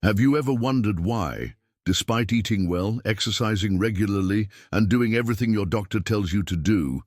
Have you ever wondered why, despite eating well, exercising regularly, and doing everything your doctor tells you to do,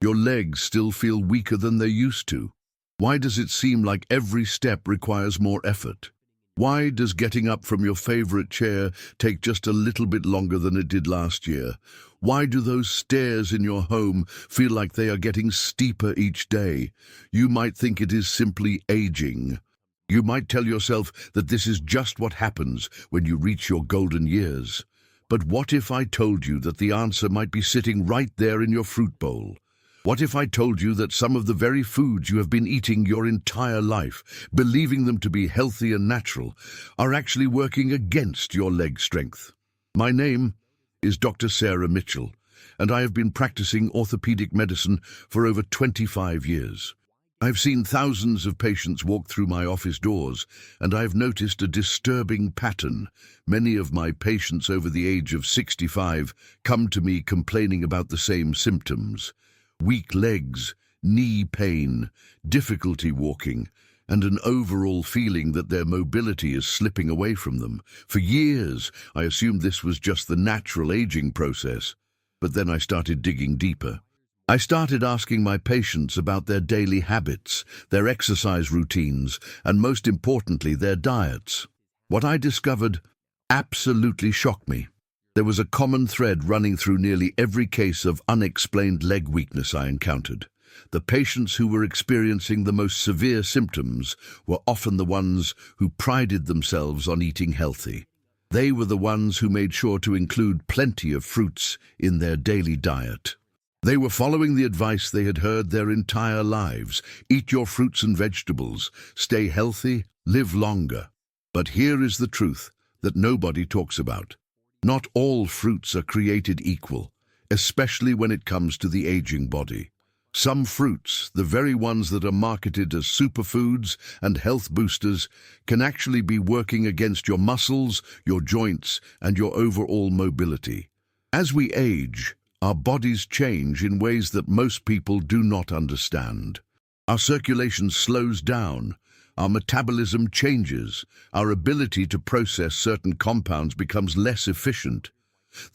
your legs still feel weaker than they used to? Why does it seem like every step requires more effort? Why does getting up from your favorite chair take just a little bit longer than it did last year? Why do those stairs in your home feel like they are getting steeper each day? You might think it is simply aging. You might tell yourself that this is just what happens when you reach your golden years. But what if I told you that the answer might be sitting right there in your fruit bowl? What if I told you that some of the very foods you have been eating your entire life, believing them to be healthy and natural, are actually working against your leg strength? My name is Dr. Sarah Mitchell, and I have been practicing orthopedic medicine for over 25 years. I've seen thousands of patients walk through my office doors, and I've noticed a disturbing pattern. Many of my patients over the age of 65 come to me complaining about the same symptoms: weak legs, knee pain, difficulty walking, and an overall feeling that their mobility is slipping away from them. For years, I assumed this was just the natural aging process, but then I started digging deeper. I started asking my patients about their daily habits, their exercise routines, and most importantly, their diets. What I discovered absolutely shocked me. There was a common thread running through nearly every case of unexplained leg weakness I encountered. The patients who were experiencing the most severe symptoms were often the ones who prided themselves on eating healthy. They were the ones who made sure to include plenty of fruits in their daily diet. They were following the advice they had heard their entire lives: eat your fruits and vegetables, stay healthy, live longer. But here is the truth that nobody talks about. Not all fruits are created equal, especially when it comes to the aging body. Some fruits, the very ones that are marketed as superfoods and health boosters, can actually be working against your muscles, your joints, and your overall mobility. As we age, our bodies change in ways that most people do not understand. Our circulation slows down, our metabolism changes, our ability to process certain compounds becomes less efficient.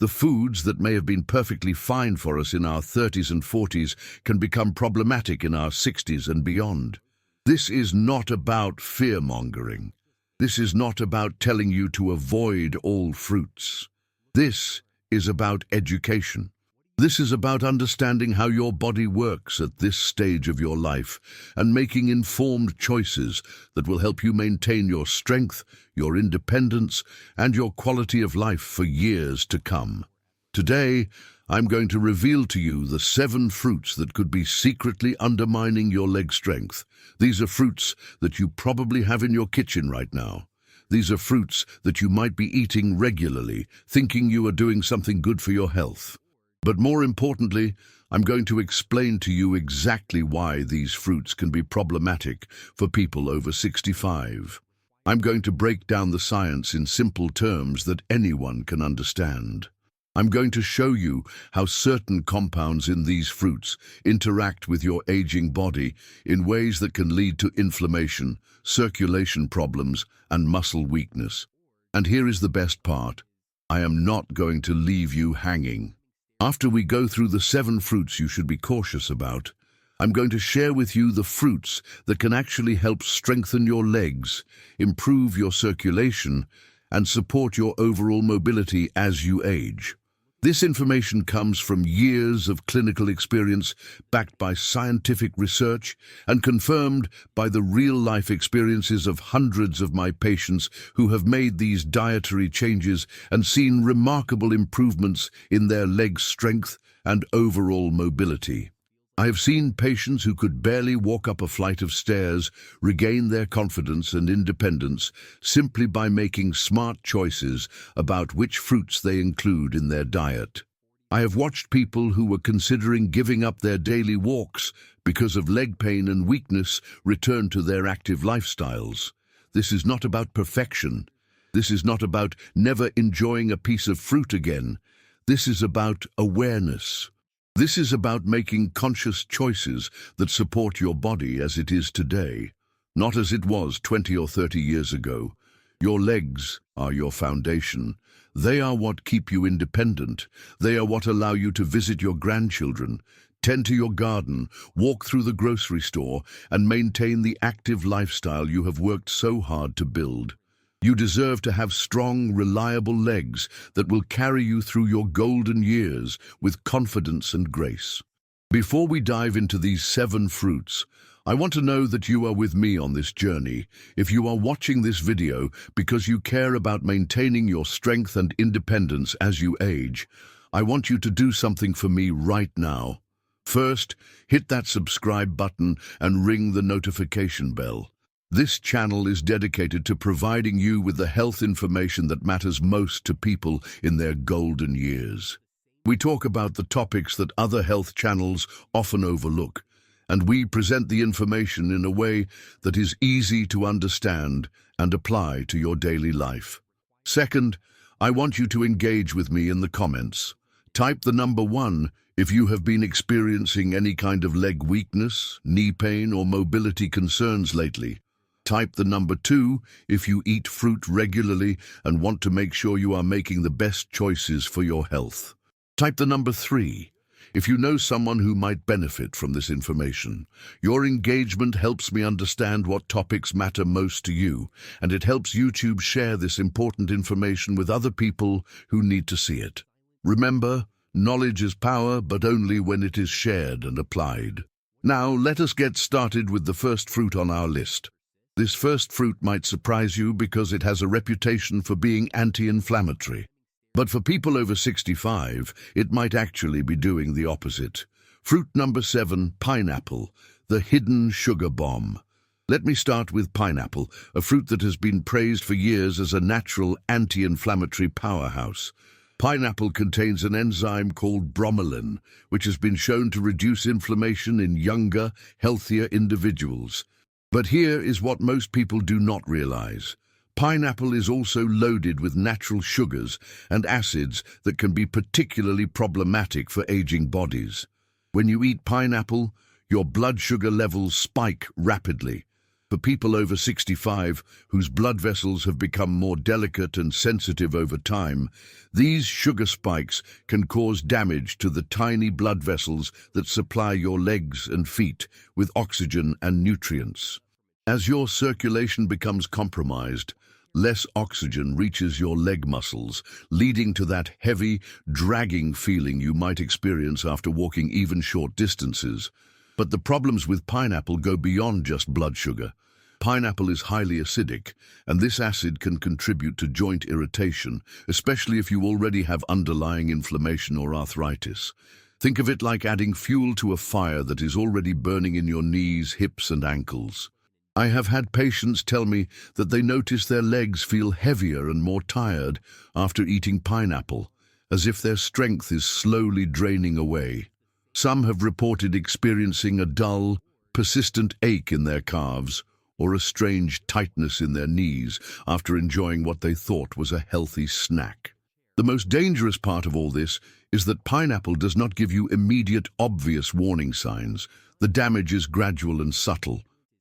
The foods that may have been perfectly fine for us in our 30s and 40s can become problematic in our 60s and beyond. This is not about fear-mongering. This is not about telling you to avoid all fruits. This is about education. This is about understanding how your body works at this stage of your life and making informed choices that will help you maintain your strength, your independence, and your quality of life for years to come. Today, I'm going to reveal to you the 7 fruits that could be secretly undermining your leg strength. These are fruits that you probably have in your kitchen right now. These are fruits that you might be eating regularly, thinking you are doing something good for your health. But more importantly, I'm going to explain to you exactly why these fruits can be problematic for people over 65. I'm going to break down the science in simple terms that anyone can understand. I'm going to show you how certain compounds in these fruits interact with your aging body in ways that can lead to inflammation, circulation problems, and muscle weakness. And here is the best part: I am not going to leave you hanging. After we go through the 7 fruits you should be cautious about, I'm going to share with you the fruits that can actually help strengthen your legs, improve your circulation, and support your overall mobility as you age. This information comes from years of clinical experience, backed by scientific research, and confirmed by the real-life experiences of hundreds of my patients who have made these dietary changes and seen remarkable improvements in their leg strength and overall mobility. I have seen patients who could barely walk up a flight of stairs regain their confidence and independence simply by making smart choices about which fruits they include in their diet. I have watched people who were considering giving up their daily walks because of leg pain and weakness return to their active lifestyles. This is not about perfection. This is not about never enjoying a piece of fruit again. This is about awareness. This is about making conscious choices that support your body as it is today, not as it was 20 or 30 years ago. Your legs are your foundation. They are what keep you independent. They are what allow you to visit your grandchildren, tend to your garden, walk through the grocery store, and maintain the active lifestyle you have worked so hard to build. You deserve to have strong, reliable legs that will carry you through your golden years with confidence and grace. Before we dive into these 7 fruits, I want to know that you are with me on this journey. If you are watching this video because you care about maintaining your strength and independence as you age, I want you to do something for me right now. First, hit that subscribe button and ring the notification bell. This channel is dedicated to providing you with the health information that matters most to people in their golden years. We talk about the topics that other health channels often overlook, and we present the information in a way that is easy to understand and apply to your daily life. Second, I want you to engage with me in the comments. Type the number 1 if you have been experiencing any kind of leg weakness, knee pain, or mobility concerns lately. Type the number 2 if you eat fruit regularly and want to make sure you are making the best choices for your health. Type the number 3 if you know someone who might benefit from this information. Your engagement helps me understand what topics matter most to you, and it helps YouTube share this important information with other people who need to see it. Remember, knowledge is power, but only when it is shared and applied. Now, let us get started with the first fruit on our list. This first fruit might surprise you because it has a reputation for being anti-inflammatory. But for people over 65, it might actually be doing the opposite. Fruit number 7, pineapple, the hidden sugar bomb. Let me start with pineapple, a fruit that has been praised for years as a natural anti-inflammatory powerhouse. Pineapple contains an enzyme called bromelain, which has been shown to reduce inflammation in younger, healthier individuals. But here is what most people do not realize. Pineapple is also loaded with natural sugars and acids that can be particularly problematic for aging bodies. When you eat pineapple, your blood sugar levels spike rapidly. For people over 65 whose blood vessels have become more delicate and sensitive over time, these sugar spikes can cause damage to the tiny blood vessels that supply your legs and feet with oxygen and nutrients. As your circulation becomes compromised, less oxygen reaches your leg muscles, leading to that heavy, dragging feeling you might experience after walking even short distances. But the problems with pineapple go beyond just blood sugar. Pineapple is highly acidic, and this acid can contribute to joint irritation, especially if you already have underlying inflammation or arthritis. Think of it like adding fuel to a fire that is already burning in your knees, hips, and ankles. I have had patients tell me that they notice their legs feel heavier and more tired after eating pineapple, as if their strength is slowly draining away. Some have reported experiencing a dull, persistent ache in their calves or a strange tightness in their knees after enjoying what they thought was a healthy snack. The most dangerous part of all this is that pineapple does not give you immediate, obvious warning signs. The damage is gradual and subtle.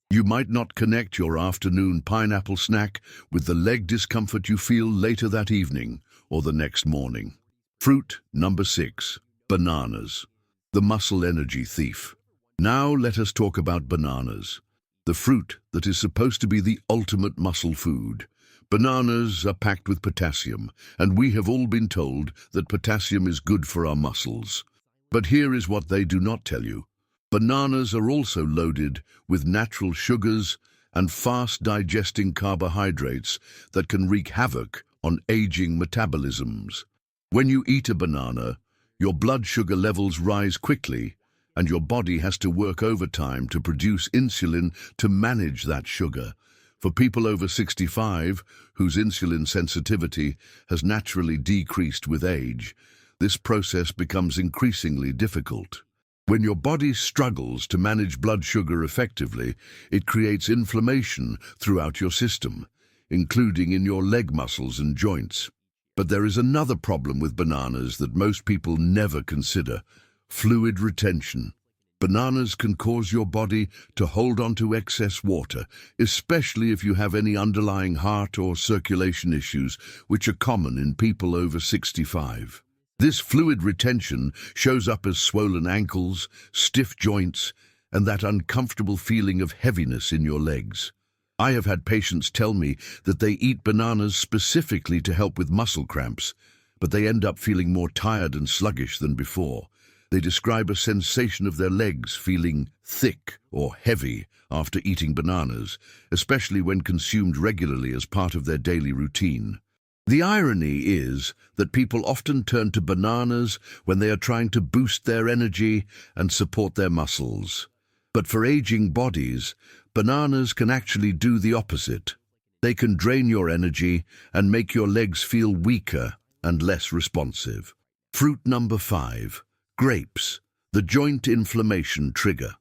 You might not connect your afternoon pineapple snack with the leg discomfort you feel later that evening or the next morning. Fruit number 6, bananas, the muscle energy thief. Now let us talk about bananas, the fruit that is supposed to be the ultimate muscle food. Bananas are packed with potassium, and we have all been told that potassium is good for our muscles. But here is what they do not tell you. Bananas are also loaded with natural sugars and fast-digesting carbohydrates that can wreak havoc on aging metabolisms. When you eat a banana, your blood sugar levels rise quickly, and your body has to work overtime to produce insulin to manage that sugar. For people over 65, whose insulin sensitivity has naturally decreased with age, this process becomes increasingly difficult. When your body struggles to manage blood sugar effectively, it creates inflammation throughout your system, including in your leg muscles and joints. But there is another problem with bananas that most people never consider: fluid retention. Bananas can cause your body to hold on to excess water, especially if you have any underlying heart or circulation issues, which are common in people over 65. This fluid retention shows up as swollen ankles, stiff joints, and that uncomfortable feeling of heaviness in your legs. I have had patients tell me that they eat bananas specifically to help with muscle cramps, but they end up feeling more tired and sluggish than before. They describe a sensation of their legs feeling thick or heavy after eating bananas, especially when consumed regularly as part of their daily routine. The irony is that people often turn to bananas when they are trying to boost their energy and support their muscles. But for aging bodies, bananas can actually do the opposite. They can drain your energy and make your legs feel weaker and less responsive. Fruit number 5. Grapes, the joint inflammation trigger.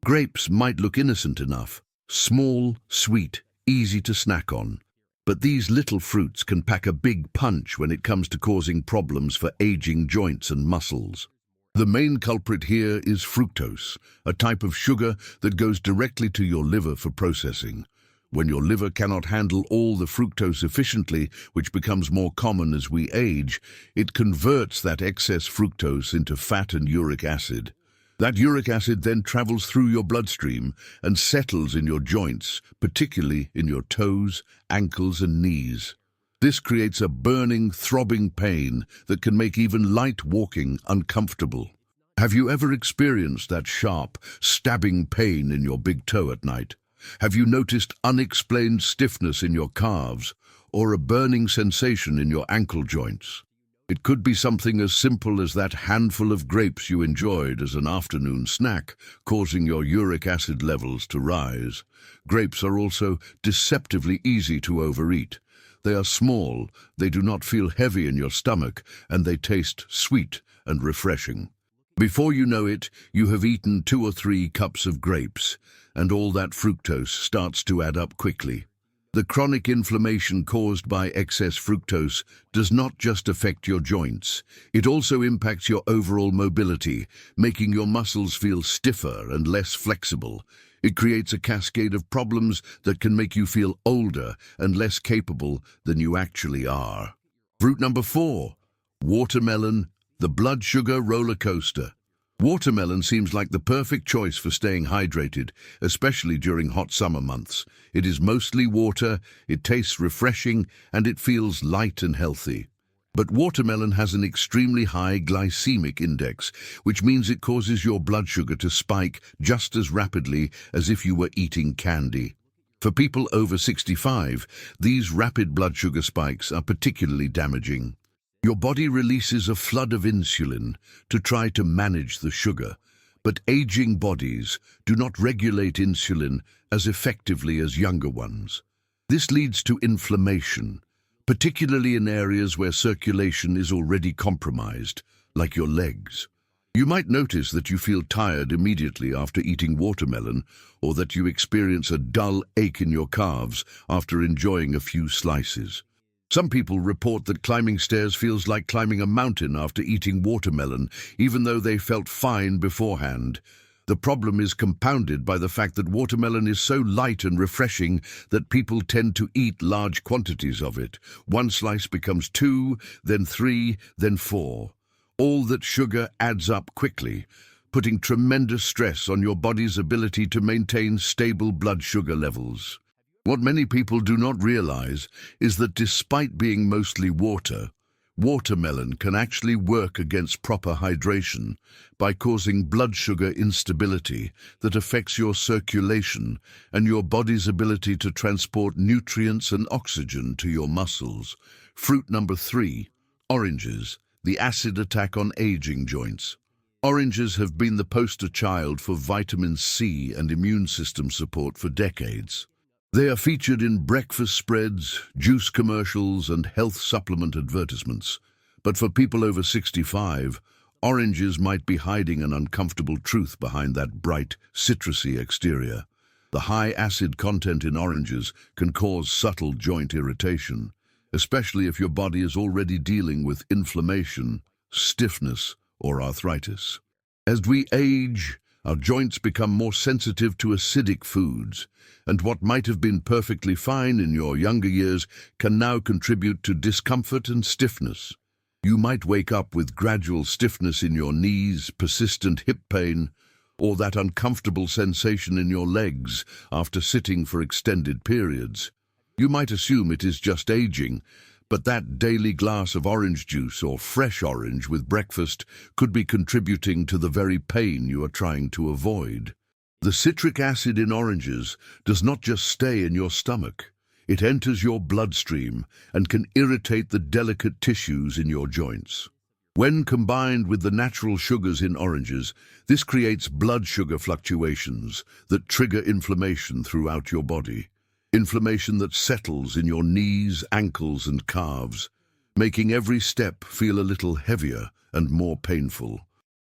Grapes might look innocent enough, small, sweet, easy to snack on. But these little fruits can pack a big punch when it comes to causing problems for aging joints and muscles. The main culprit here is fructose, a type of sugar that goes directly to your liver for processing. When your liver cannot handle all the fructose efficiently, which becomes more common as we age, it converts that excess fructose into fat and uric acid. That uric acid then travels through your bloodstream and settles in your joints, particularly in your toes, ankles, and knees. This creates a burning, throbbing pain that can make even light walking uncomfortable. Have you ever experienced that sharp, stabbing pain in your big toe at night? Have you noticed unexplained stiffness in your calves or a burning sensation in your ankle joints? It could be something as simple as that handful of grapes you enjoyed as an afternoon snack, causing your uric acid levels to rise. Grapes are also deceptively easy to overeat. They are small, they do not feel heavy in your stomach, and they taste sweet and refreshing. Before you know it, you have eaten 2 or 3 cups of grapes, and all that fructose starts to add up quickly. The chronic inflammation caused by excess fructose does not just affect your joints, it also impacts your overall mobility, making your muscles feel stiffer and less flexible. It creates a cascade of problems that can make you feel older and less capable than you actually are. Fruit number 4, watermelon, the blood sugar roller coaster. Watermelon seems like the perfect choice for staying hydrated, especially during hot summer months. It is mostly water, it tastes refreshing, and it feels light and healthy. But watermelon has an extremely high glycemic index, which means it causes your blood sugar to spike just as rapidly as if you were eating candy. For people over 65, these rapid blood sugar spikes are particularly damaging. Your body releases a flood of insulin to try to manage the sugar, but aging bodies do not regulate insulin as effectively as younger ones. This leads to inflammation, particularly in areas where circulation is already compromised, like your legs. You might notice that you feel tired immediately after eating watermelon, or that you experience a dull ache in your calves after enjoying a few slices. Some people report that climbing stairs feels like climbing a mountain after eating watermelon, even though they felt fine beforehand. The problem is compounded by the fact that watermelon is so light and refreshing that people tend to eat large quantities of it. 1 slice becomes 2, then 3, then 4. All that sugar adds up quickly, putting tremendous stress on your body's ability to maintain stable blood sugar levels. What many people do not realize is that despite being mostly water, watermelon can actually work against proper hydration by causing blood sugar instability that affects your circulation and your body's ability to transport nutrients and oxygen to your muscles. Fruit number 3, oranges, the acid attack on aging joints. Oranges have been the poster child for vitamin C and immune system support for decades. They are featured in breakfast spreads, juice commercials, and health supplement advertisements. But for people over 65, oranges might be hiding an uncomfortable truth behind that bright, citrusy exterior. The high acid content in oranges can cause subtle joint irritation, especially if your body is already dealing with inflammation, stiffness, or arthritis. As we age, Our joints become more sensitive to acidic foods, and what might have been perfectly fine in your younger years can now contribute to discomfort and stiffness. You might wake up with gradual stiffness in your knees, persistent hip pain, or that uncomfortable sensation in your legs after sitting for extended periods. You might assume it is just aging, but that daily glass of orange juice or fresh orange with breakfast could be contributing to the very pain you are trying to avoid. The citric acid in oranges does not just stay in your stomach. It enters your bloodstream and can irritate the delicate tissues in your joints. When combined with the natural sugars in oranges, this creates blood sugar fluctuations that trigger inflammation throughout your body. Inflammation that settles in your knees, ankles, and calves, making every step feel a little heavier and more painful.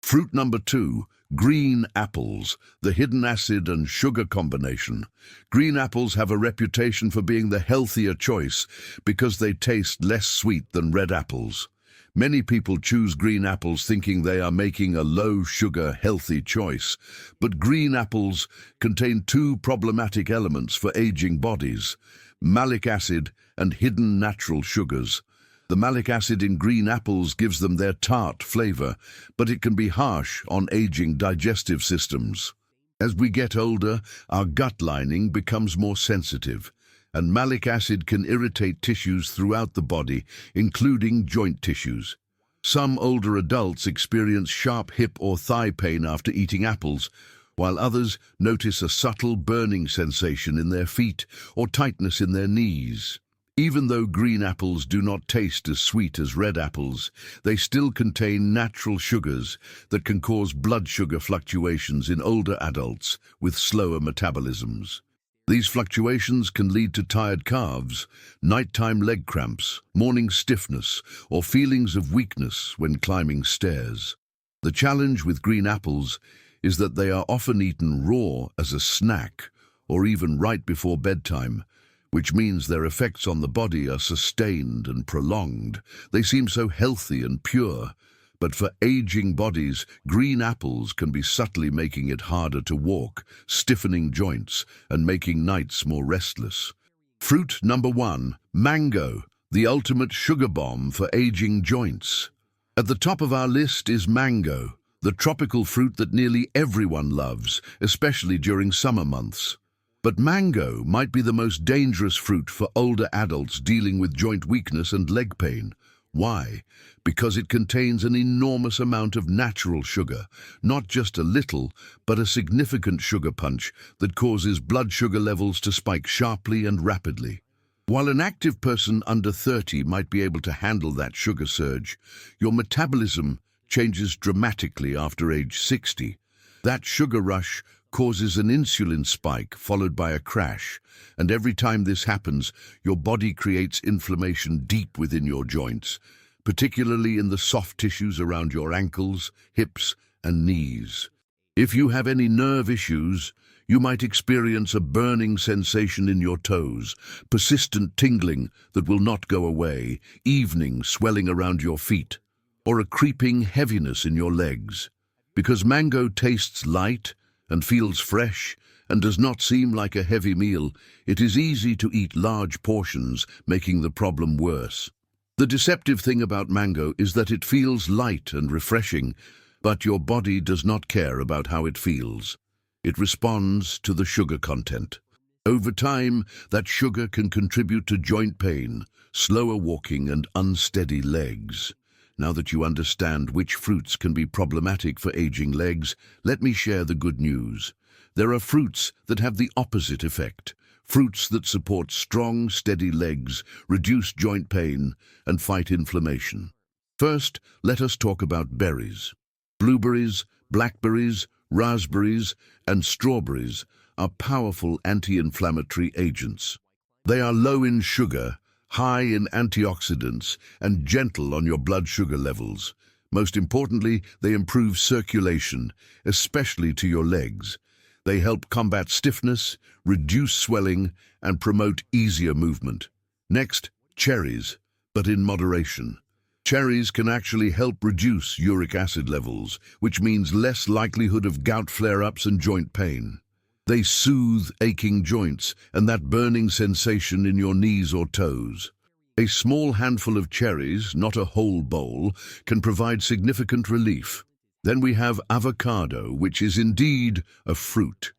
Fruit number 2, green apples, the hidden acid and sugar combination. Green apples have a reputation for being the healthier choice because they taste less sweet than red apples. Many people choose green apples thinking they are making a low-sugar, healthy choice, but green apples contain 2 problematic elements for aging bodies: malic acid and hidden natural sugars. The malic acid in green apples gives them their tart flavor, but it can be harsh on aging digestive systems. As we get older, our gut lining becomes more sensitive, and malic acid can irritate tissues throughout the body, including joint tissues. Some older adults experience sharp hip or thigh pain after eating apples, while others notice a subtle burning sensation in their feet or tightness in their knees. Even though green apples do not taste as sweet as red apples, they still contain natural sugars that can cause blood sugar fluctuations in older adults with slower metabolisms. These fluctuations can lead to tired calves, nighttime leg cramps, morning stiffness, or feelings of weakness when climbing stairs. The challenge with green apples is that they are often eaten raw as a snack or even right before bedtime, which means their effects on the body are sustained and prolonged. They seem so healthy and pure, but for aging bodies, green apples can be subtly making it harder to walk, stiffening joints, and making nights more restless. Fruit number 1, mango, the ultimate sugar bomb for aging joints. At the top of our list is mango, the tropical fruit that nearly everyone loves, especially during summer months. But mango might be the most dangerous fruit for older adults dealing with joint weakness and leg pain. Why? Because it contains an enormous amount of natural sugar, not just a little, but a significant sugar punch that causes blood sugar levels to spike sharply and rapidly. While an active person under 30 might be able to handle that sugar surge, your metabolism changes dramatically after age 60. That sugar rush causes an insulin spike followed by a crash, and every time this happens, your body creates inflammation deep within your joints, particularly in the soft tissues around your ankles, hips, and knees. If you have any nerve issues, you might experience a burning sensation in your toes, persistent tingling that will not go away, evening swelling around your feet, or a creeping heaviness in your legs. Because mango tastes light and feels fresh and does not seem like a heavy meal, it is easy to eat large portions, making the problem worse. The deceptive thing about mango is that it feels light and refreshing, but your body does not care about how it feels. It responds to the sugar content. Over time, that sugar can contribute to joint pain, slower walking, and unsteady legs. Now that you understand which fruits can be problematic for aging legs, let me share the good news. There are fruits that have the opposite effect. Fruits that support strong, steady legs, reduce joint pain, and fight inflammation. First, let us talk about berries. Blueberries, blackberries, raspberries, and strawberries are powerful anti-inflammatory agents. They are low in sugar, high in antioxidants, and gentle on your blood sugar levels. Most importantly, they improve circulation, especially to your legs. They help combat stiffness, reduce swelling, and promote easier movement. Next, cherries, but in moderation. Cherries can actually help reduce uric acid levels, which means less likelihood of gout flare-ups and joint pain. They soothe aching joints and that burning sensation in your knees or toes. A small handful of cherries, not a whole bowl, can provide significant relief. Then we have avocado, which is indeed a fruit.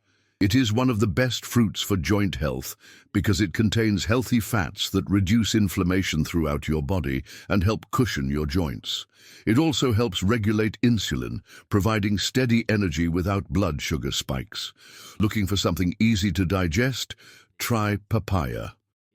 It is one of the best fruits for joint health because it contains healthy fats that reduce inflammation throughout your body and help cushion your joints. It also helps regulate insulin, providing steady energy without blood sugar spikes. Looking for something easy to digest? Try papaya.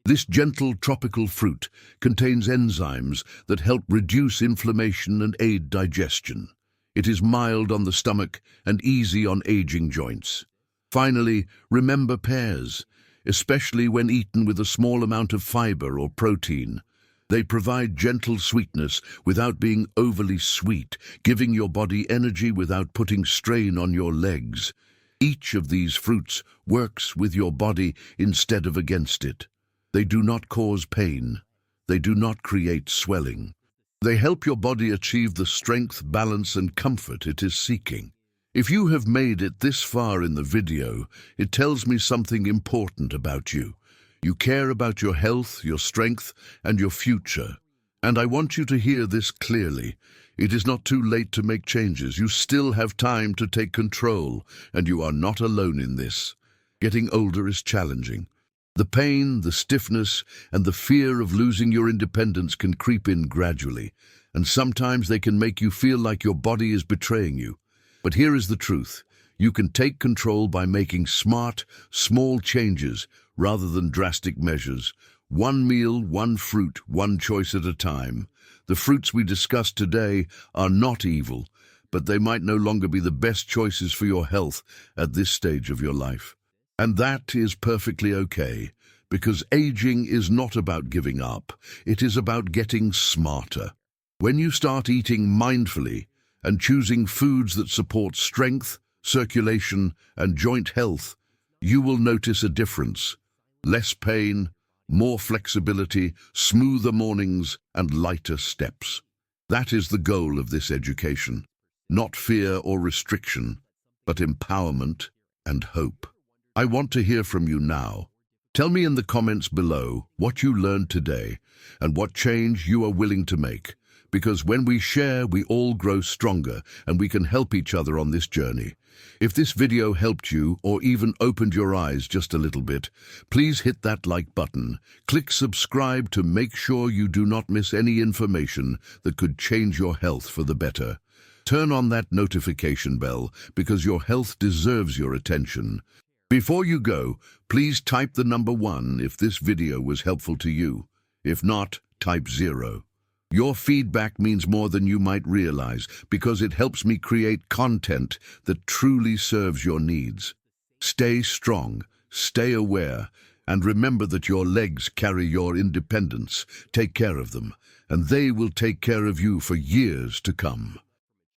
This gentle tropical fruit contains enzymes that help reduce inflammation and aid digestion. It is mild on the stomach and easy on aging joints. Finally, remember pears, especially when eaten with a small amount of fiber or protein. They provide gentle sweetness without being overly sweet, giving your body energy without putting strain on your legs. Each of these fruits works with your body instead of against it. They do not cause pain. They do not create swelling. They help your body achieve the strength, balance, and comfort it is seeking. If you have made it this far in the video, it tells me something important about you. You care about your health, your strength, and your future. And I want you to hear this clearly. It is not too late to make changes. You still have time to take control, and you are not alone in this. Getting older is challenging. The pain, the stiffness, and the fear of losing your independence can creep in gradually, and sometimes they can make you feel like your body is betraying you. But here is the truth. You can take control by making smart, small changes rather than drastic measures. One meal, one fruit, one choice at a time. The fruits we discussed today are not evil, but they might no longer be the best choices for your health at this stage of your life. And that is perfectly okay, because aging is not about giving up. It is about getting smarter. When you start eating mindfully, and choosing foods that support strength, circulation, and joint health, you will notice a difference. Less pain, more flexibility, smoother mornings, and lighter steps. That is the goal of this education. Not fear or restriction, but empowerment and hope. I want to hear from you now. Tell me in the comments below what you learned today and what change you are willing to make. Because when we share, we all grow stronger and we can help each other on this journey. If this video helped you or even opened your eyes just a little bit, please hit that like button. Click subscribe to make sure you do not miss any information that could change your health for the better. Turn on that notification bell because your health deserves your attention. Before you go, please type the number 1 if this video was helpful to you. If not, type 0. Your feedback means more than you might realize because it helps me create content that truly serves your needs. Stay strong, stay aware, and remember that your legs carry your independence. Take care of them, and they will take care of you for years to come.